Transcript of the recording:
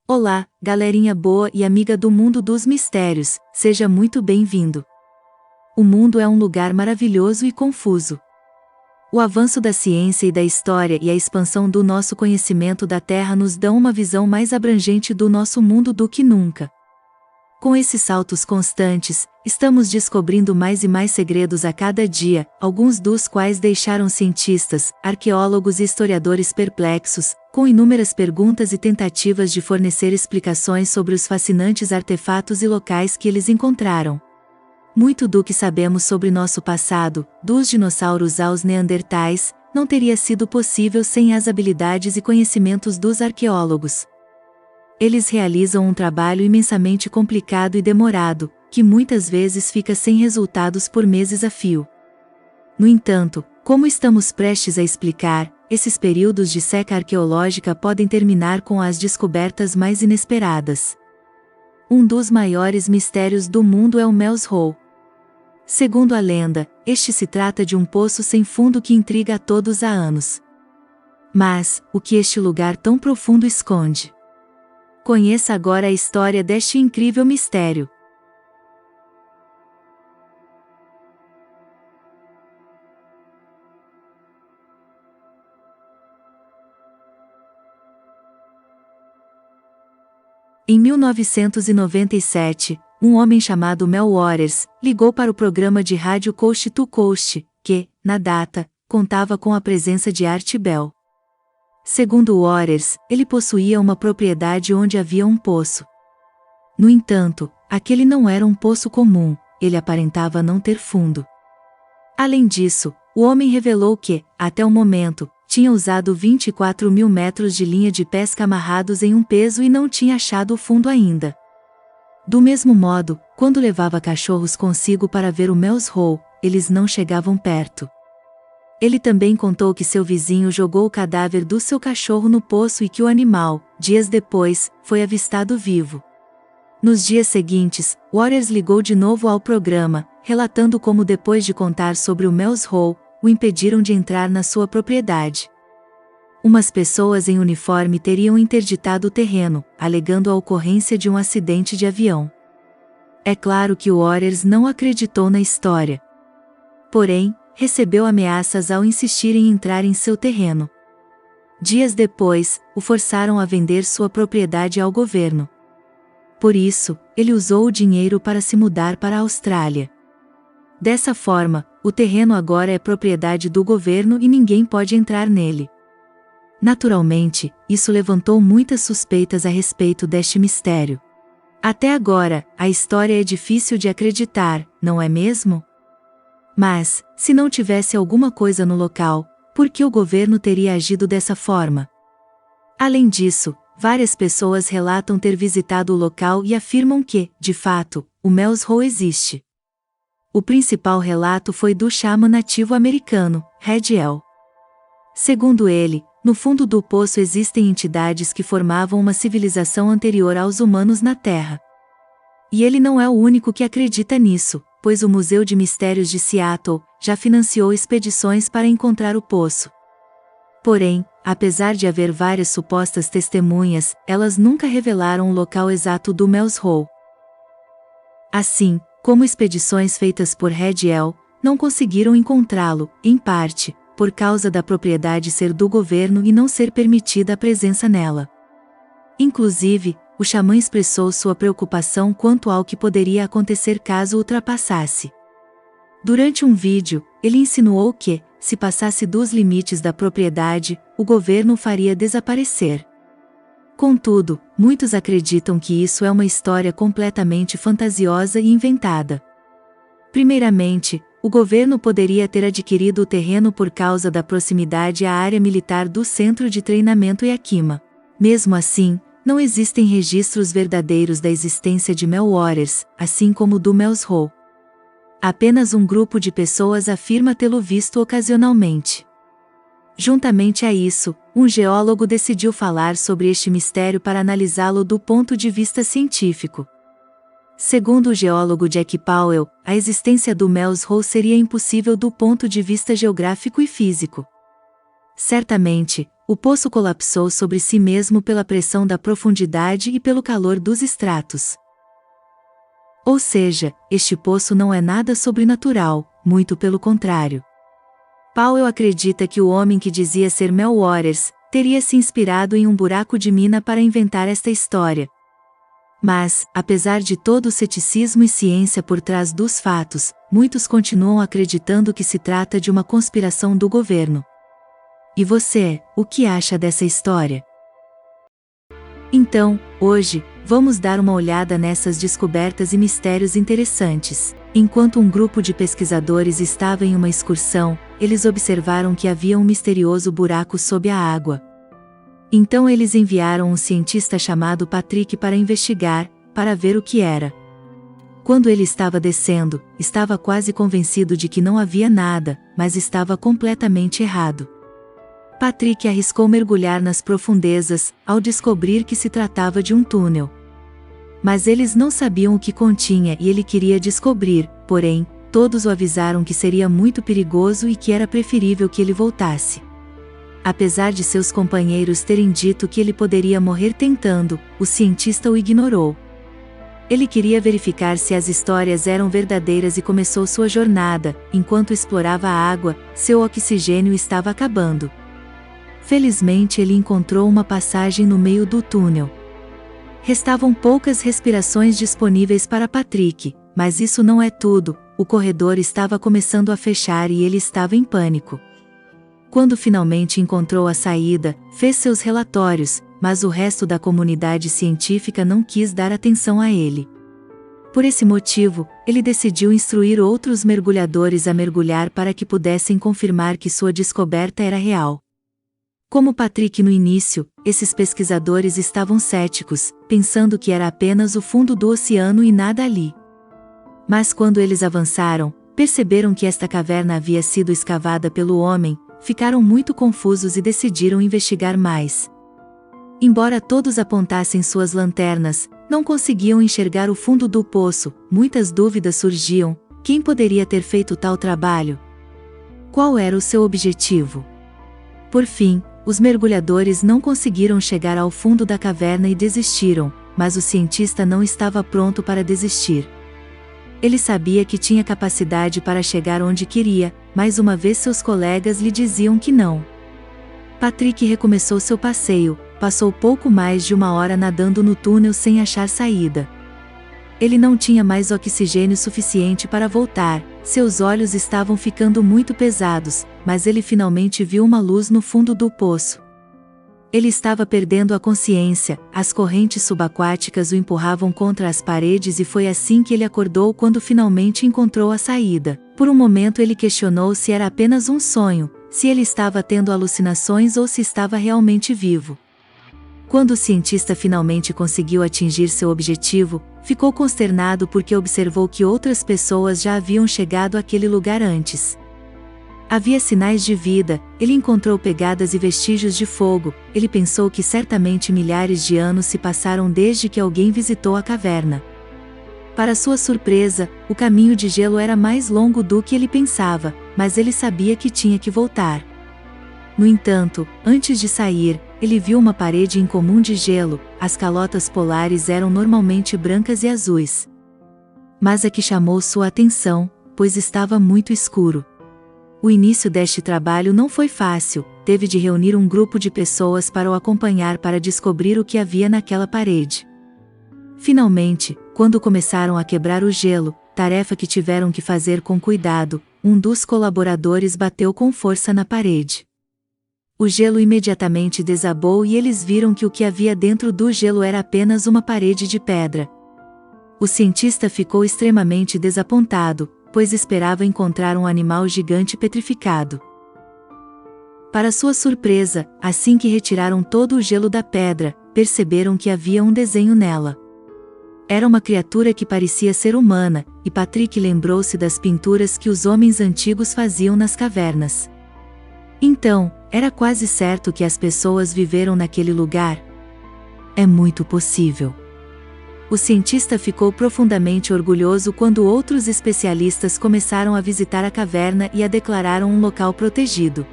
Olá, galerinha boa e amiga do mundo dos mistérios, seja muito bem-vindo. O mundo é um lugar maravilhoso e confuso. O avanço da ciência e da história e a expansão do nosso conhecimento da Terra nos dão uma visão mais abrangente do nosso mundo do que nunca. Com esses saltos constantes, estamos descobrindo mais e mais segredos a cada dia, alguns dos quais deixaram cientistas, arqueólogos e historiadores perplexos, com inúmeras perguntas e tentativas de fornecer explicações sobre os fascinantes artefatos e locais que eles encontraram. Muito do que sabemos sobre nosso passado, dos dinossauros aos neandertais, não teria sido possível sem as habilidades e conhecimentos dos arqueólogos. Eles realizam um trabalho imensamente complicado e demorado, que muitas vezes fica sem resultados por meses a fio. No entanto, como estamos prestes a explicar, esses períodos de seca arqueológica podem terminar com as descobertas mais inesperadas. Um dos maiores mistérios do mundo é o Mel's Hole. Segundo a lenda, este se trata de um poço sem fundo que intriga a todos há anos. Mas, o que este lugar tão profundo esconde? Conheça agora a história deste incrível mistério. Em 1997, um homem chamado Mel Waters ligou para o programa de rádio Coast to Coast, que, na data, contava com a presença de Art Bell. Segundo Waters, ele possuía uma propriedade onde havia um poço. No entanto, aquele não era um poço comum, ele aparentava não ter fundo. Além disso, o homem revelou que, até o momento, tinha usado 24 mil metros de linha de pesca amarrados em um peso e não tinha achado o fundo ainda. Do mesmo modo, quando levava cachorros consigo para ver o Mel's Hole, eles não chegavam perto. Ele também contou que seu vizinho jogou o cadáver do seu cachorro no poço e que o animal, dias depois, foi avistado vivo. Nos dias seguintes, Waters ligou de novo ao programa, relatando como depois de contar sobre o Mel's Hole, o impediram de entrar na sua propriedade. Umas pessoas em uniforme teriam interditado o terreno, alegando a ocorrência de um acidente de avião. É claro que Waters não acreditou na história. Porém, recebeu ameaças ao insistir em entrar em seu terreno. Dias depois, o forçaram a vender sua propriedade ao governo. Por isso, ele usou o dinheiro para se mudar para a Austrália. Dessa forma, o terreno agora é propriedade do governo e ninguém pode entrar nele. Naturalmente, isso levantou muitas suspeitas a respeito deste mistério. Até agora, a história é difícil de acreditar, não é mesmo? Mas, se não tivesse alguma coisa no local, por que o governo teria agido dessa forma? Além disso, várias pessoas relatam ter visitado o local e afirmam que, de fato, o Mel's Hole existe. O principal relato foi do xamã nativo americano, Rediel. Segundo ele, no fundo do poço existem entidades que formavam uma civilização anterior aos humanos na Terra. E ele não é o único que acredita nisso, pois o Museu de Mistérios de Seattle já financiou expedições para encontrar o poço. Porém, apesar de haver várias supostas testemunhas, elas nunca revelaram o local exato do Mel's Hole. Assim, como expedições feitas por Rediel, não conseguiram encontrá-lo, em parte, por causa da propriedade ser do governo e não ser permitida a presença nela. Inclusive, o xamã expressou sua preocupação quanto ao que poderia acontecer caso ultrapassasse. Durante um vídeo, ele insinuou que, se passasse dos limites da propriedade, o governo o faria desaparecer. Contudo, muitos acreditam que isso é uma história completamente fantasiosa e inventada. Primeiramente, o governo poderia ter adquirido o terreno por causa da proximidade à área militar do Centro de Treinamento Yakima. Mesmo assim, não existem registros verdadeiros da existência de Mel Waters, assim como do Mel's Hole. Apenas um grupo de pessoas afirma tê-lo visto ocasionalmente. Juntamente a isso, um geólogo decidiu falar sobre este mistério para analisá-lo do ponto de vista científico. Segundo o geólogo Jack Powell, a existência do Mel's Hole seria impossível do ponto de vista geográfico e físico. certamente, o poço colapsou sobre si mesmo pela pressão da profundidade e pelo calor dos estratos. Ou seja, este poço não é nada sobrenatural, muito pelo contrário. Powell acredita que o homem que dizia ser Mel Waters teria se inspirado em um buraco de mina para inventar esta história. Mas, apesar de todo o ceticismo e ciência por trás dos fatos, muitos continuam acreditando que se trata de uma conspiração do governo. E você, o que acha dessa história? Então, hoje, vamos dar uma olhada nessas descobertas e mistérios interessantes. Enquanto um grupo de pesquisadores estava em uma excursão, eles observaram que havia um misterioso buraco sob a água. Então eles enviaram um cientista chamado Patrick para investigar, para ver o que era. Quando ele estava descendo, estava quase convencido de que não havia nada, mas estava completamente errado. Patrick arriscou mergulhar nas profundezas, ao descobrir que se tratava de um túnel. Mas eles não sabiam o que continha e ele queria descobrir, porém, todos o avisaram que seria muito perigoso e que era preferível que ele voltasse. Apesar de seus companheiros terem dito que ele poderia morrer tentando, o cientista o ignorou. Ele queria verificar se as histórias eram verdadeiras e começou sua jornada. Enquanto explorava a água, seu oxigênio estava acabando. Felizmente ele encontrou uma passagem no meio do túnel. Restavam poucas respirações disponíveis para Patrick, mas isso não é tudo, o corredor estava começando a fechar e ele estava em pânico. Quando finalmente encontrou a saída, fez seus relatórios, mas o resto da comunidade científica não quis dar atenção a ele. Por esse motivo, ele decidiu instruir outros mergulhadores a mergulhar para que pudessem confirmar que sua descoberta era real. Como Patrick no início, esses pesquisadores estavam céticos, pensando que era apenas o fundo do oceano e nada ali. Mas quando eles avançaram, perceberam que esta caverna havia sido escavada pelo homem, ficaram muito confusos e decidiram investigar mais. Embora todos apontassem suas lanternas, não conseguiam enxergar o fundo do poço, muitas dúvidas surgiam: quem poderia ter feito tal trabalho? Qual era o seu objetivo? Por fim, os mergulhadores não conseguiram chegar ao fundo da caverna e desistiram, mas o cientista não estava pronto para desistir. Ele sabia que tinha capacidade para chegar onde queria, mas uma vez seus colegas lhe diziam que não. Patrick recomeçou seu passeio, passou pouco mais de 1 hora nadando no túnel sem achar saída. Ele não tinha mais oxigênio suficiente para voltar, seus olhos estavam ficando muito pesados, mas ele finalmente viu uma luz no fundo do poço. Ele estava perdendo a consciência, as correntes subaquáticas o empurravam contra as paredes e foi assim que ele acordou quando finalmente encontrou a saída. Por um momento ele questionou se era apenas um sonho, se ele estava tendo alucinações ou se estava realmente vivo. Quando o cientista finalmente conseguiu atingir seu objetivo, ficou consternado porque observou que outras pessoas já haviam chegado àquele lugar antes. Havia sinais de vida, ele encontrou pegadas e vestígios de fogo, ele pensou que certamente milhares de anos se passaram desde que alguém visitou a caverna. Para sua surpresa, o caminho de gelo era mais longo do que ele pensava, mas ele sabia que tinha que voltar. No entanto, antes de sair, ele viu uma parede incomum de gelo, as calotas polares eram normalmente brancas e azuis. Mas a que chamou sua atenção, pois estava muito escuro. O início deste trabalho não foi fácil, teve de reunir um grupo de pessoas para o acompanhar para descobrir o que havia naquela parede. Finalmente, quando começaram a quebrar o gelo, tarefa que tiveram que fazer com cuidado, um dos colaboradores bateu com força na parede. O gelo imediatamente desabou e eles viram que o que havia dentro do gelo era apenas uma parede de pedra. O cientista ficou extremamente desapontado, pois esperava encontrar um animal gigante petrificado. Para sua surpresa, assim que retiraram todo o gelo da pedra, perceberam que havia um desenho nela. Era uma criatura que parecia ser humana, e Patrick lembrou-se das pinturas que os homens antigos faziam nas cavernas. Então, era quase certo que as pessoas viveram naquele lugar? É muito possível. O cientista ficou profundamente orgulhoso quando outros especialistas começaram a visitar a caverna e a declararam um local protegido.